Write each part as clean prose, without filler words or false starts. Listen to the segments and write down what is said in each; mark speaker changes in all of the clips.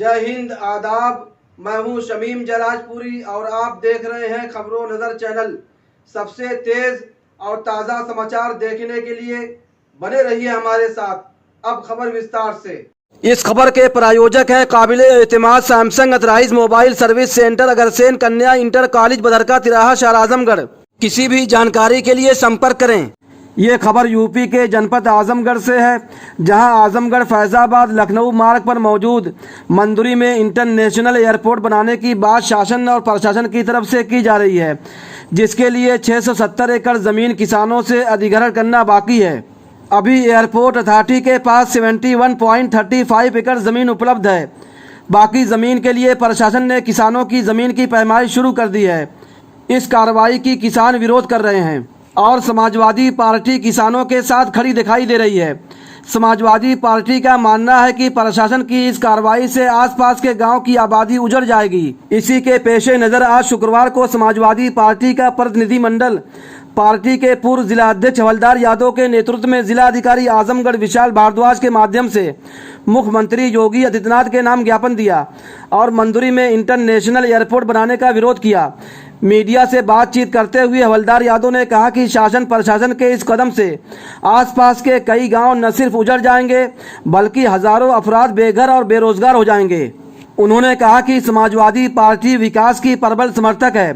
Speaker 1: जय हिंद, आदाब। मैं हूं शमीम जराजपुरी और आप देख रहे हैं खबरों नज़र चैनल। सबसे तेज़ और ताज़ा समाचार देखने के लिए बने रहिए हमारे साथ। अब खबर विस्तार से। इस खबर के प्रायोजक हैं काबिले एतमाद Samsung authorised mobile service centre, Agrasen कन्या इंटर कॉलेज, बदरका, तिराहा, शहर आजमगढ़। किसी भी जानकारी के लिए संपर्क करें। ये खबर यूपी के जनपद आजमगढ़ से है, जहां आजमगढ़ फैजाबाद लखनऊ मार्ग पर मौजूद मंदुरी में इंटरनेशनल एयरपोर्ट बनाने की बात शासन और प्रशासन की तरफ से की जा रही है, जिसके लिए 670 एकड़ ज़मीन किसानों से अधिग्रहण करना बाकी है। अभी एयरपोर्ट अथॉरिटी के पास 71.35 एकड़ ज़मीन उपलब्ध है। बाकी ज़मीन के लिए प्रशासन ने किसानों की ज़मीन की पैमाइश शुरू कर दी है। इस कार्रवाई की किसान विरोध कर रहे हैं और समाजवादी पार्टी किसानों के साथ खड़ी दिखाई दे रही है। समाजवादी पार्टी का मानना है कि प्रशासन की इस कार्रवाई से आसपास के गांव की आबादी उजड़ जाएगी। इसी के पेश नज़र आज शुक्रवार को समाजवादी पार्टी का प्रतिनिधिमंडल पार्टी के पूर्व जिला अध्यक्ष हवलदार यादव के नेतृत्व में जिला अधिकारी आजमगढ़ विशाल भारद्वाज के माध्यम से मुख्यमंत्री योगी आदित्यनाथ के नाम ज्ञापन दिया और मंदुरी में इंटरनेशनल एयरपोर्ट बनाने का विरोध किया। मीडिया से बातचीत करते हुए हवलदार यादव ने कहा कि शासन प्रशासन के इस कदम से आसपास के कई गांव न सिर्फ उजड़ जाएंगे बल्कि हजारों अफराद बेघर और बेरोजगार हो जाएंगे। उन्होंने कहा कि समाजवादी पार्टी विकास की प्रबल समर्थक है,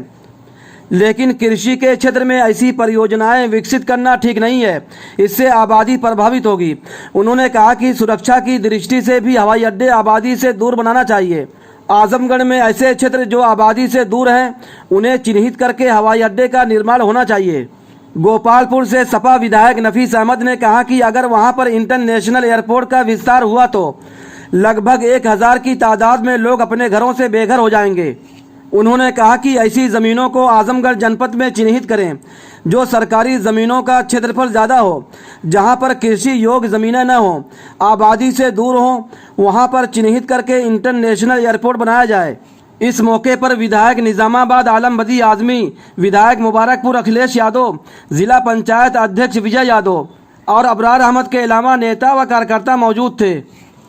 Speaker 1: लेकिन कृषि के क्षेत्र में ऐसी परियोजनाएं विकसित करना ठीक नहीं है, इससे आबादी प्रभावित होगी। उन्होंने कहा कि सुरक्षा की दृष्टि से भी हवाई अड्डे आबादी से दूर बनाना चाहिए। आजमगढ़ में ऐसे क्षेत्र जो आबादी से दूर हैं उन्हें चिन्हित करके हवाई अड्डे का निर्माण होना चाहिए। गोपालपुर से सपा विधायक नफीस अहमद ने कहा कि अगर वहां पर इंटरनेशनल एयरपोर्ट का विस्तार हुआ तो लगभग 1000 की तादाद में लोग अपने घरों से बेघर हो जाएंगे। उन्होंने कहा कि ऐसी ज़मीनों को आजमगढ़ जनपद में चिन्हित करें जो सरकारी ज़मीनों का क्षेत्रफल ज़्यादा हो, जहां पर कृषि योग्य ज़मीनें न हों, आबादी से दूर हों, वहां पर चिन्हित करके इंटरनेशनल एयरपोर्ट बनाया जाए। इस मौके पर विधायक निजामाबाद आलम बदी आजमी, विधायक मुबारकपुर अखिलेश यादव, जिला पंचायत अध्यक्ष विजय यादव और अबरार अहमद के अलावा नेता व कार्यकर्ता मौजूद थे।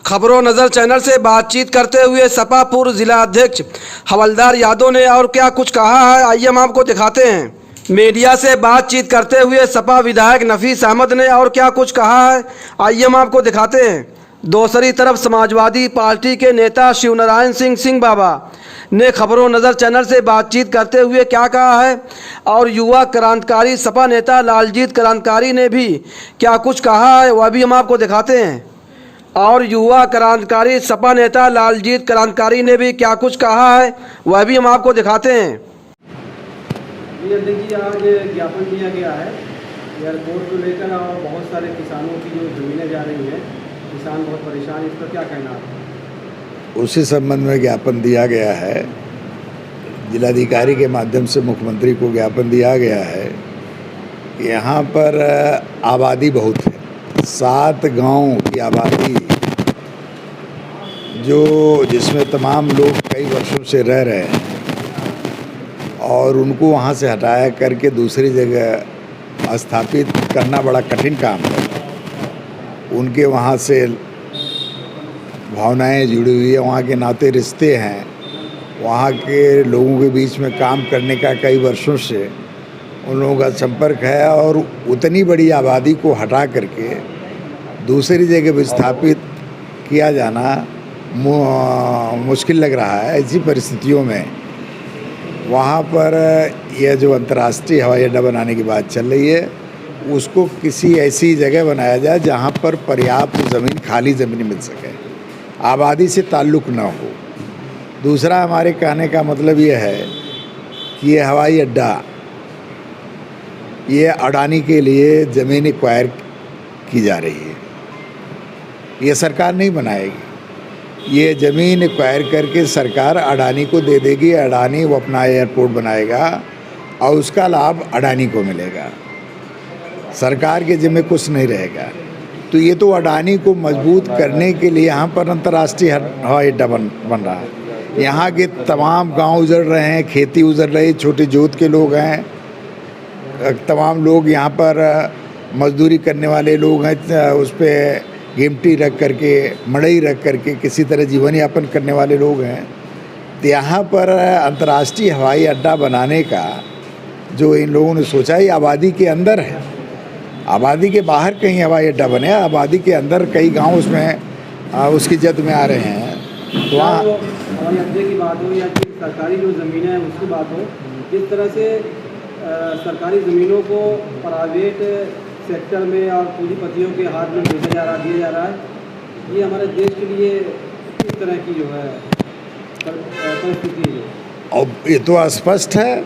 Speaker 1: खबरों नज़र चैनल से बातचीत करते हुए सपा पूर्व जिला अध्यक्ष हवलदार यादव ने और क्या कुछ कहा है, आइए हम आपको दिखाते हैं। मीडिया से बातचीत करते हुए सपा विधायक नफीस अहमद ने और क्या कुछ कहा है, आइए हम आपको दिखाते हैं। दूसरी तरफ समाजवादी पार्टी के नेता शिवनारायण सिंह बाबा ने खबरों नज़र चैनल से बातचीत करते हुए क्या कहा है और युवा क्रांतिकारी सपा नेता लालजीत क्रांतिकारी ने भी क्या कुछ कहा है, वह भी हम आपको दिखाते हैं। और युवा क्रांतिकारी सपा नेता लालजीत क्रांतिकारी ने भी क्या कुछ कहा है, वह भी हम आपको दिखाते हैं।
Speaker 2: देखिए, आज ज्ञापन दिया गया है एयरपोर्ट को लेकर और बहुत सारे किसानों की जो ज़मीनें जा रही हैं, किसान बहुत परेशान, इस पर क्या कहना है?
Speaker 3: उसी संबंध में ज्ञापन दिया गया है। जिलाधिकारी के माध्यम से मुख्यमंत्री को ज्ञापन दिया गया है। यहाँ पर आबादी बहुत है, 7 गांव की आबादी जिसमें तमाम लोग कई वर्षों से रह रहे हैं और उनको वहाँ से हटाया करके दूसरी जगह स्थापित करना बड़ा कठिन काम है। उनके वहाँ से भावनाएं जुड़ी हुई है, वहाँ के नाते रिश्ते हैं, वहाँ के लोगों के बीच में काम करने का कई वर्षों से उन लोगों का संपर्क है और उतनी बड़ी आबादी को हटा करके दूसरी जगह विस्थापित किया जाना मुश्किल लग रहा है। ऐसी परिस्थितियों में वहाँ पर यह जो अंतर्राष्ट्रीय हवाई अड्डा बनाने की बात चल रही है, उसको किसी ऐसी जगह बनाया जाए जहाँ पर पर्याप्त ज़मीन, खाली ज़मीन मिल सके, आबादी से ताल्लुक़ न हो। दूसरा, हमारे कहने का मतलब यह है कि ये हवाई अड्डा ये अडानी के लिए ज़मीन एक्वायर की जा रही है, ये सरकार नहीं बनाएगी। ये ज़मीन एक्वायर करके सरकार अडानी को दे देगी, अडानी वो अपना एयरपोर्ट बनाएगा और उसका लाभ अडानी को मिलेगा, सरकार के ज़िम्मे कुछ नहीं रहेगा। तो ये तो अडानी को मजबूत करने के लिए यहाँ पर अंतर्राष्ट्रीय हवाई अड्डा बन रहा है। यहाँ के तमाम गांव उजड़ रहे हैं, खेती उजड़ रही, छोटे जोत के लोग हैं, तमाम लोग यहाँ पर मजदूरी करने वाले लोग हैं, उस पर गिमटी रख करके, मड़ई रख करके किसी तरह जीवन यापन करने वाले लोग हैं। तो यहाँ पर अंतर्राष्ट्रीय हवाई अड्डा बनाने का जो इन लोगों ने सोचा, ये आबादी के अंदर है। आबादी के बाहर कहीं हवाई अड्डा बने, आबादी के अंदर कई गांव उसमें उसकी जद में आ रहे हैं। तो वहाँ
Speaker 2: हवाई अड्डे की बात हो या फिर सरकारी जो ज़मीनें हैं उसकी बात हो, जिस तरह से सरकारी ज़मीनों को प्राइवेट सेक्टर में और पूंजीपतियों के हाथ में दिया जा रहा है, ये हमारे देश के लिए किस तरह की जो है परिस्थिति है?
Speaker 3: अब ये तो स्पष्ट है,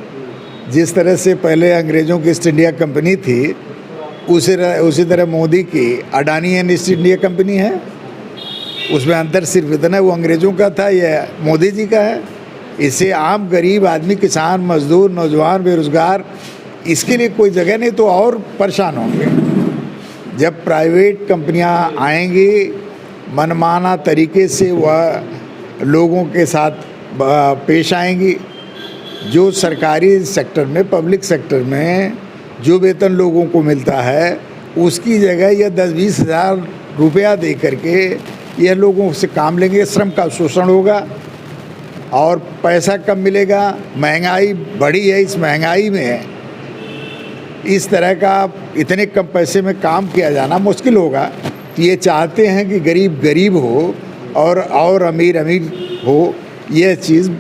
Speaker 3: जिस तरह से पहले अंग्रेज़ों की ईस्ट इंडिया कंपनी थी, उसी तरह मोदी की Adani and east India company है। उसमें अंतर सिर्फ इतना है, वो अंग्रेज़ों का था, यह मोदी जी का है। इससे आम गरीब आदमी, किसान, मजदूर, नौजवान, बेरोज़गार, इसके लिए कोई जगह नहीं, तो और परेशान होंगे। जब प्राइवेट कंपनियां आएंगी, मनमाना तरीके से वह लोगों के साथ पेश आएंगी। जो सरकारी सेक्टर में, पब्लिक सेक्टर में जो वेतन लोगों को मिलता है, उसकी जगह यह 10-20 हज़ार रुपया दे करके यह लोगों से काम लेंगे। श्रम का शोषण होगा और पैसा कम मिलेगा। महंगाई बढ़ी है, इस महंगाई में इस तरह का इतने कम पैसे में काम किया जाना मुश्किल होगा। तो ये चाहते हैं कि गरीब गरीब हो और अमीर अमीर हो। यह चीज़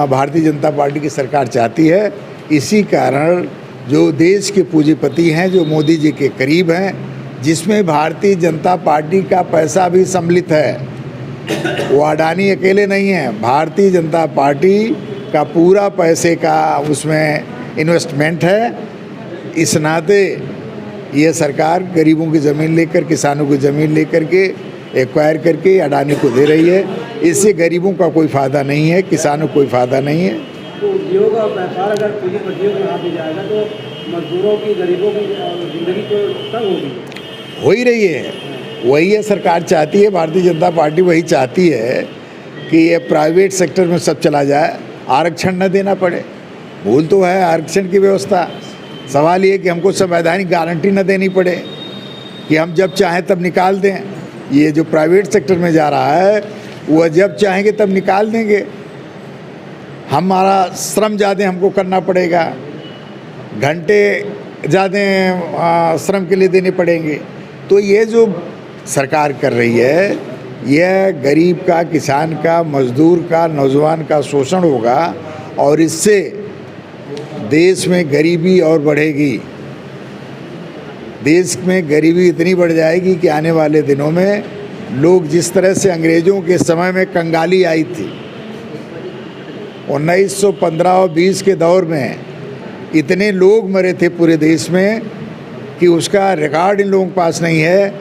Speaker 3: भारतीय जनता पार्टी की सरकार चाहती है। इसी कारण जो देश के पूंजीपति हैं, जो मोदी जी के करीब हैं, जिसमें भारतीय जनता पार्टी का पैसा भी सम्मिलित है, वो अडानी अकेले नहीं हैं, भारतीय जनता पार्टी का पूरा पैसे का उसमें इन्वेस्टमेंट है। इस नाते ये सरकार गरीबों की ज़मीन लेकर, किसानों की ज़मीन लेकर के एक्वायर करके अडानी को दे रही है। इससे गरीबों का कोई फ़ायदा नहीं है, किसानों को कोई फ़ायदा नहीं है।
Speaker 2: तो उद्योग और व्यापार अगर पूंजीपतियों के हाथ में जाएगा तो मजदूरों की, गरीबों की ज़िंदगी तो तंग होगी,
Speaker 3: हो ही रही है। वही है सरकार चाहती है, भारतीय जनता पार्टी वही चाहती है कि ये प्राइवेट सेक्टर में सब चला जाए, आरक्षण न देना पड़े। भूल तो है आरक्षण की व्यवस्था। सवाल ये कि हमको संवैधानिक गारंटी न देनी पड़े कि हम जब चाहें तब निकाल दें। ये जो प्राइवेट सेक्टर में जा रहा है, वह जब चाहेंगे तब निकाल देंगे। हमारा श्रम ज़्यादा हमको करना पड़ेगा, घंटे ज़्यादा श्रम के लिए देने पड़ेंगे। तो ये जो सरकार कर रही है, यह गरीब का, किसान का, मजदूर का, नौजवान का शोषण होगा और इससे देश में गरीबी और बढ़ेगी। देश में गरीबी इतनी बढ़ जाएगी कि आने वाले दिनों में लोग, जिस तरह से अंग्रेज़ों के समय में कंगाली आई थी, 1915 और 20 के दौर में इतने लोग मरे थे पूरे देश में कि उसका रिकॉर्ड इन लोगों के पास नहीं है,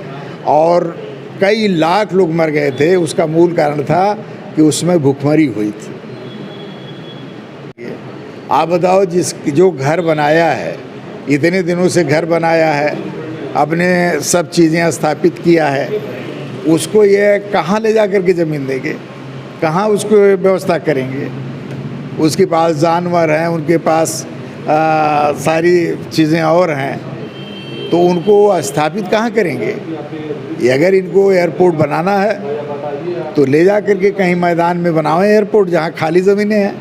Speaker 3: और कई लाख लोग मर गए थे। उसका मूल कारण था कि उसमें भूखमरी हुई थी। आप बताओ, जो घर बनाया है, इतने दिनों से घर बनाया है, अपने सब चीज़ें स्थापित किया है, उसको ये कहाँ ले जा कर के ज़मीन देंगे, कहाँ उसको व्यवस्था करेंगे? उसके पास जानवर हैं, उनके पास सारी चीज़ें और हैं, तो उनको स्थापित कहाँ करेंगे? ये अगर इनको एयरपोर्ट बनाना है तो ले जा कर के कहीं मैदान में बनाओ एयरपोर्ट, जहाँ खाली ज़मीनें हैं।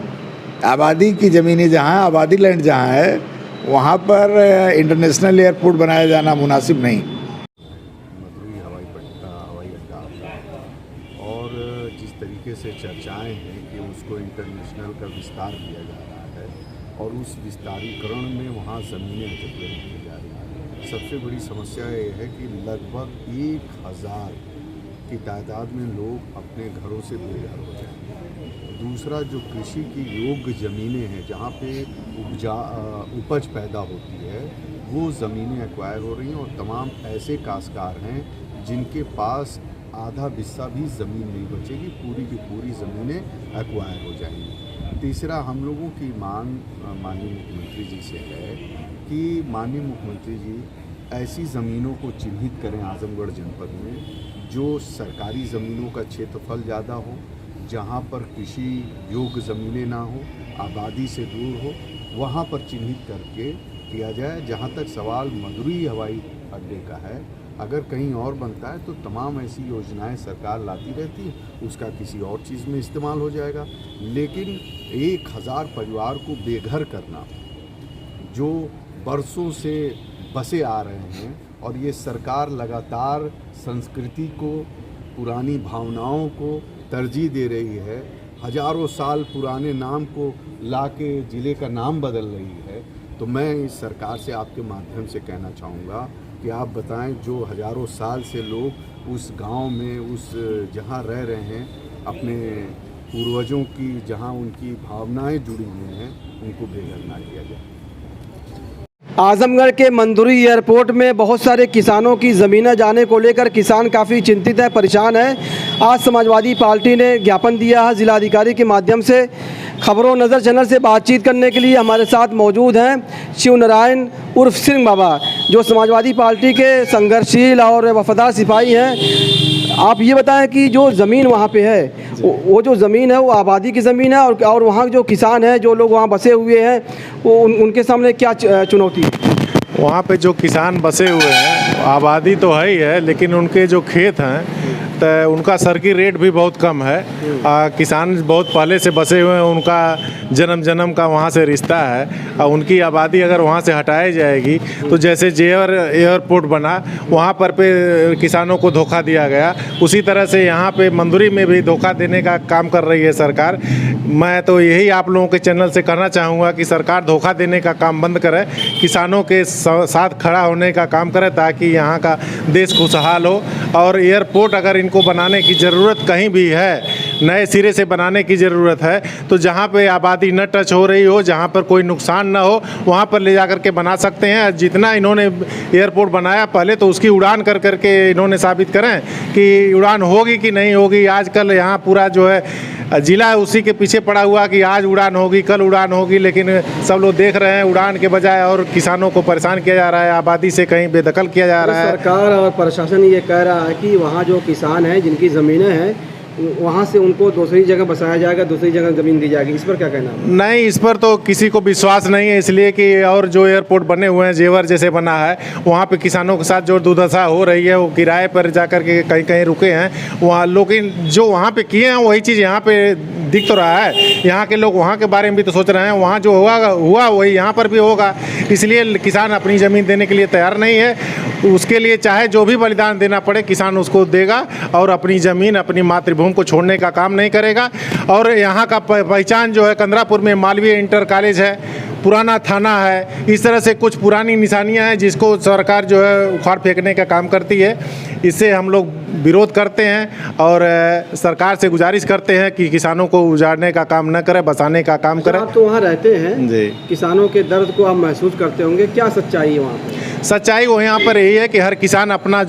Speaker 3: आबादी की ज़मीनें जहाँ, आबादी लैंड जहाँ है, वहाँ पर इंटरनेशनल एयरपोर्ट बनाया जाना मुनासिब नहीं।
Speaker 4: मदुरई हवाई अड्डा और जिस तरीके से चर्चाएं हैं कि उसको इंटरनेशनल का विस्तार किया जा रहा है और उस विस्तारीकरण में वहाँ ज़मीनें अधिग्रहण की जा रही हैं। सबसे बड़ी समस्या ये है कि लगभग 1000 की तादाद में लोग अपने घरों से बेघर हो जाएंगे। दूसरा, जो कृषि की योग्य ज़मीनें हैं, जहाँ पे उपज पैदा होती है, वो ज़मीनें एक्वायर हो रही हैं और तमाम ऐसे काश्तकार हैं जिनके पास आधा हिस्सा भी ज़मीन नहीं बचेगी, पूरी की पूरी ज़मीनें एक्वायर हो जाएंगी। तीसरा, हम लोगों की मांग माननीय मुख्यमंत्री जी से है कि माननीय मुख्यमंत्री जी ऐसी ज़मीनों को चिन्हित करें आज़मगढ़ जनपद में, जो सरकारी ज़मीनों का क्षेत्रफल ज़्यादा हो, जहाँ पर कृषि योग्य ज़मीनें ना हो, आबादी से दूर हो, वहाँ पर चिन्हित करके किया जाए। जहाँ तक सवाल मदुरई हवाई अड्डे का है, अगर कहीं और बनता है तो तमाम ऐसी योजनाएं सरकार लाती रहती है, उसका किसी और चीज़ में इस्तेमाल हो जाएगा। लेकिन 1000 परिवार को बेघर करना, जो बरसों से बसे आ रहे हैं, और ये सरकार लगातार संस्कृति को, पुरानी भावनाओं को तरजीह दे रही है, हजारों साल पुराने नाम को लाके ज़िले का नाम बदल रही है। तो मैं इस सरकार से आपके माध्यम से कहना चाहूँगा कि आप बताएं, जो हजारों साल से लोग उस गांव में, उस जहां रह रहे हैं, अपने पूर्वजों की जहां उनकी भावनाएं जुड़ी हुई हैं, उनको बेघर ना किया जाए।
Speaker 2: आजमगढ़ के मंदुरी एयरपोर्ट में बहुत सारे किसानों की ज़मीनें जाने को लेकर किसान काफ़ी चिंतित है, परेशान है। आज समाजवादी पार्टी ने ज्ञापन दिया है जिलाधिकारी के माध्यम से। खबरों नज़र चैनल से बातचीत करने के लिए हमारे साथ मौजूद हैं शिवनारायण उर्फ सिंह बाबा, जो समाजवादी पार्टी के संघर्षशील और वफादार सिपाही हैं। आप ये बताएं कि जो ज़मीन वहाँ पे है, वो जो ज़मीन है वो आबादी की ज़मीन है, और वहाँ जो किसान हैं, जो लोग वहाँ बसे हुए हैं, वो उनके सामने क्या चुनौती है?
Speaker 5: वहाँ पे जो किसान बसे हुए हैं, आबादी तो है ही है, लेकिन उनके जो खेत हैं तो उनका सरकी रेट भी बहुत कम है। किसान बहुत पहले से बसे हुए हैं, उनका जन्म का वहाँ से रिश्ता है। उनकी आबादी अगर वहाँ से हटाई जाएगी तो जैसे जेवर एयरपोर्ट बना, वहाँ पर पे किसानों को धोखा दिया गया, उसी तरह से यहाँ पे मंदुरी में भी धोखा देने का काम कर रही है सरकार। मैं तो यही आप लोगों के चैनल से कहना चाहूँगा कि सरकार धोखा देने का काम बंद करे, किसानों के साथ खड़ा होने का काम करे, ताकि यहाँ का देश खुशहाल हो। और एयरपोर्ट अगर इनको बनाने की ज़रूरत कहीं भी है, नए सिरे से बनाने की ज़रूरत है, तो जहाँ पे आबादी न टच हो रही हो, जहाँ पर कोई नुकसान ना हो, वहाँ पर ले जा कर के बना सकते हैं। जितना इन्होंने एयरपोर्ट बनाया, पहले तो उसकी उड़ान कर कर के इन्होंने साबित करें कि उड़ान होगी कि नहीं होगी। आजकल यहाँ पूरा जो है ज़िला उसी के पीछे पड़ा हुआ कि आज उड़ान होगी, कल उड़ान होगी, लेकिन सब लोग देख रहे हैं उड़ान के बजाय और किसानों को परेशान किया जा रहा है, आबादी से कहीं बेदखल किया जा रहा है।
Speaker 2: सरकार और प्रशासन ये कह रहा है कि वहाँ जो किसान हैं, जिनकी ज़मीनें हैं, वहाँ से उनको दूसरी जगह बसाया जाएगा, दूसरी जगह ज़मीन दी जाएगी। इस पर क्या कहना है?
Speaker 5: नहीं, इस पर तो किसी को विश्वास नहीं है, इसलिए कि और जो एयरपोर्ट बने हुए हैं, जेवर जैसे बना है, वहाँ पे किसानों के साथ जो दुर्दशा हो रही है, वो किराए पर जाकर के कहीं कहीं रुके हैं वहाँ, लेकिन जो वहाँ पे किए हैं वही चीज़ यहाँ पे दिख तो रहा है। यहाँ के लोग वहाँ के बारे में भी तो सोच रहे हैं, वहाँ जो हुआ वही यहाँ पर भी होगा। इसलिए किसान अपनी ज़मीन देने के लिए तैयार नहीं है। उसके लिए चाहे जो भी बलिदान देना पड़े, किसान उसको देगा और अपनी ज़मीन, अपनी मातृभूमि को छोड़ने का काम नहीं करेगा। और यहाँ का पहचान जो है, कंदरापुर में मालवीय इंटर कॉलेज है, पुराना थाना है, इस तरह से कुछ पुरानी निशानियां हैं जिसको सरकार जो है उखाड़ फेंकने का काम करती है। इससे हम लोग विरोध करते हैं और सरकार से गुजारिश करते हैं कि किसानों को उजाड़ने का काम न करे, बसाने का काम करे।
Speaker 2: आप तो वहाँ रहते हैं
Speaker 5: जी,
Speaker 2: किसानों के दर्द को आप महसूस करते होंगे, क्या सच्चाई है वहाँ पर?
Speaker 5: सच्चाई वो यहाँ पर यही है कि हर किसान अपना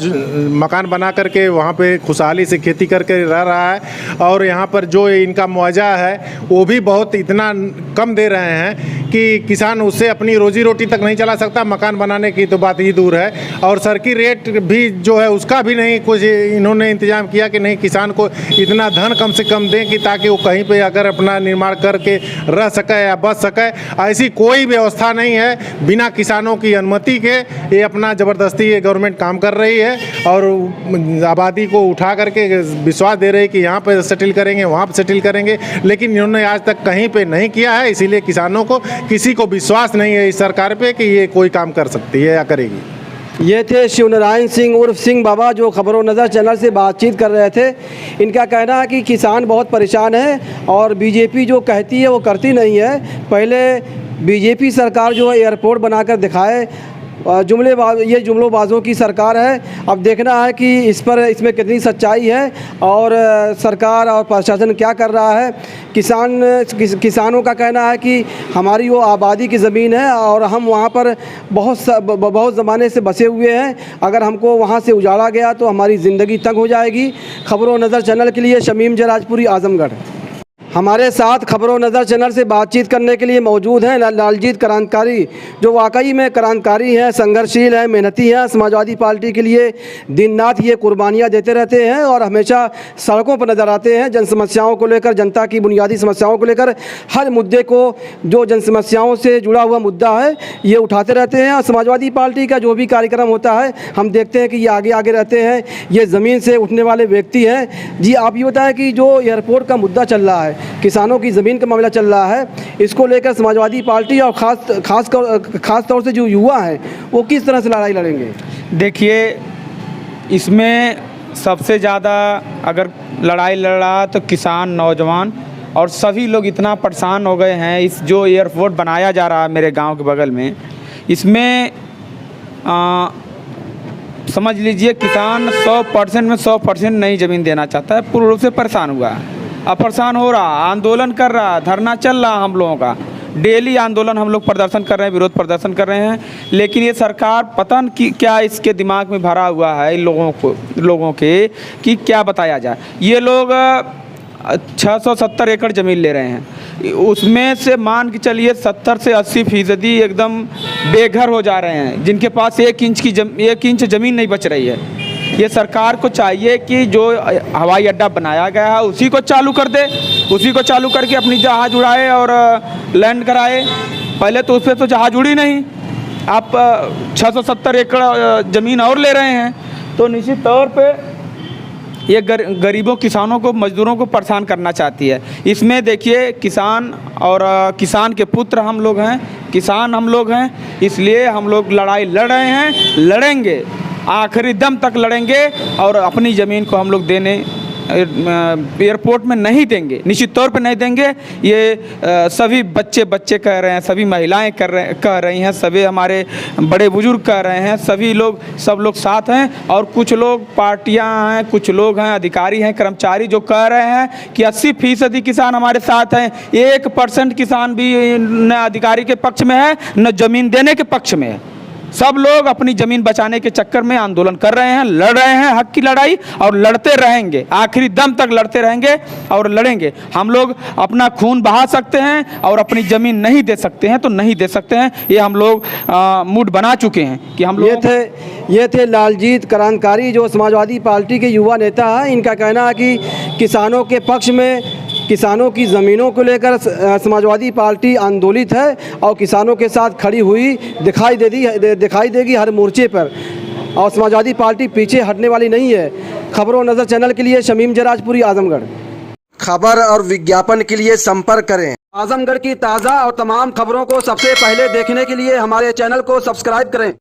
Speaker 5: मकान बना करके वहाँ पे खुशहाली से खेती करके रह रहा है, और यहाँ पर जो इनका मुआवजा है वो भी बहुत इतना कम दे रहे हैं कि किसान उससे अपनी रोजी रोटी तक नहीं चला सकता, मकान बनाने की तो बात ही दूर है। और सरकी रेट भी जो है उसका भी नहीं कुछ इन्होंने इंतजाम किया कि नहीं किसान को इतना धन कम से कम दें कि ताकि वो कहीं पे अगर अपना निर्माण करके रह सके या बच सके। ऐसी कोई व्यवस्था नहीं है। बिना किसानों की अनुमति के ये अपना ज़बरदस्ती ये गवर्नमेंट काम कर रही है और आबादी को उठा करके विश्वास दे रही है कि यहाँ पर सेटल करेंगे, वहाँ पर सेटल करेंगे, लेकिन इन्होंने आज तक कहीं पे नहीं किया है। इसीलिए किसानों को किसी को विश्वास नहीं है इस सरकार पे कि ये कोई काम कर सकती है या करेगी।
Speaker 2: ये थे शिवनारायण सिंह उर्फ सिंह बाबा, जो खबरों नज़र चैनल से बातचीत कर रहे थे। इनका कहना है कि किसान बहुत परेशान है और बीजेपी जो कहती है वो करती नहीं है। पहले बीजेपी सरकार जो है एयरपोर्ट बनाकर दिखाए, ये जुमलोबाजों की सरकार है। अब देखना है कि इसमें कितनी सच्चाई है और सरकार और प्रशासन क्या कर रहा है। किसानों का कहना है कि हमारी वो आबादी की ज़मीन है और हम वहाँ पर बहुत ज़माने से बसे हुए हैं। अगर हमको वहाँ से उजाड़ा गया तो हमारी ज़िंदगी तंग हो जाएगी। खबरों नज़र चैनल के लिए शमीम जराजपुरी, आजमगढ़। हमारे साथ खबरों नज़र चैनल से बातचीत करने के लिए मौजूद हैं लालजीत क्रांतिकारी, जो वाकई में क्रांतिकारी हैं, संघर्षशील हैं, मेहनती हैं। समाजवादी पार्टी के लिए दिन रात ये कुर्बानियाँ देते रहते हैं और हमेशा सड़कों पर नज़र आते हैं। जन समस्याओं को लेकर, जनता की बुनियादी समस्याओं को लेकर, हर मुद्दे को जो जन समस्याओं से जुड़ा हुआ मुद्दा है ये उठाते रहते हैं। और समाजवादी पार्टी का जो भी कार्यक्रम होता है हम देखते हैं कि ये आगे आगे रहते हैं। ये ज़मीन से उठने वाले व्यक्ति हैं। जी, आप ये बताएं कि जो एयरपोर्ट का मुद्दा चल रहा है, किसानों की ज़मीन का मामला चल रहा है, इसको लेकर समाजवादी पार्टी और ख़ास तौर से जो युवा हैं वो किस तरह से लड़ाई लड़ेंगे?
Speaker 6: देखिए, इसमें सबसे ज़्यादा अगर लड़ाई लड़ रहा तो किसान, नौजवान और सभी लोग इतना परेशान हो गए हैं। इस जो एयरपोर्ट बनाया जा रहा है मेरे गांव के बगल में, इसमें समझ लीजिए किसान 100% में 100% नई ज़मीन देना चाहता है। पूर्ण रूप से परेशान हुआ है, अब परेशान हो रहा, आंदोलन कर रहा, धरना चल रहा हम लोगों का, डेली आंदोलन हम लोग प्रदर्शन कर रहे हैं, विरोध प्रदर्शन कर रहे हैं। लेकिन ये सरकार पता नहीं कि क्या इसके दिमाग में भरा हुआ है इन लोगों के कि क्या बताया जाए। ये लोग 670 एकड़ ज़मीन ले रहे हैं, उसमें से मान के चलिए 70 से 80% एकदम बेघर हो जा रहे हैं, जिनके पास 1 इंच ज़मीन नहीं बच रही है। ये सरकार को चाहिए कि जो हवाई अड्डा बनाया गया है उसी को चालू कर दे, उसी को चालू करके अपनी जहाज़ उड़ाए और लैंड कराए। पहले तो उस पर तो जहाज़ उड़ी नहीं, आप 670 एकड़ ज़मीन और ले रहे हैं, तो निश्चित तौर पे ये गरीबों, किसानों को, मज़दूरों को परेशान करना चाहती है। इसमें देखिए, किसान और किसान के पुत्र हम लोग हैं, किसान हम लोग हैं, इसलिए हम लोग लड़ाई लड़ रहे हैं, लड़ेंगे, आखिरी दम तक लड़ेंगे और अपनी ज़मीन को हम लोग देने एयरपोर्ट में नहीं देंगे, निश्चित तौर पे नहीं देंगे। ये सभी बच्चे कह रहे हैं, सभी महिलाएं कह रही हैं, सभी हमारे बड़े बुजुर्ग कह रहे हैं, सब लोग साथ हैं। और कुछ लोग पार्टियां हैं, कुछ लोग हैं, अधिकारी हैं, कर्मचारी जो कह रहे हैं कि 80% किसान हमारे साथ हैं। 1% किसान भी न अधिकारी के पक्ष में है न ज़मीन देने के पक्ष में है। सब लोग अपनी ज़मीन बचाने के चक्कर में आंदोलन कर रहे हैं, लड़ रहे हैं हक की लड़ाई और लड़ते रहेंगे, आखिरी दम तक लड़ते रहेंगे और लड़ेंगे। हम लोग अपना खून बहा सकते हैं और अपनी ज़मीन नहीं दे सकते हैं तो नहीं दे सकते हैं। ये हम लोग मूड बना चुके हैं कि हम लोग
Speaker 2: ये थे लालजीत क्रांतिकारी, जो समाजवादी पार्टी के युवा नेता हैं। इनका कहना है कि किसानों के पक्ष में, किसानों की ज़मीनों को लेकर समाजवादी पार्टी आंदोलित है और किसानों के साथ खड़ी हुई दिखाई देगी हर मोर्चे पर, और समाजवादी पार्टी पीछे हटने वाली नहीं है। खबरों नज़र चैनल के लिए शमीम जराजपुरी, आजमगढ़।
Speaker 1: खबर और विज्ञापन के लिए संपर्क करें। आजमगढ़ की ताज़ा और तमाम खबरों को सबसे पहले देखने के लिए हमारे चैनल को सब्सक्राइब करें।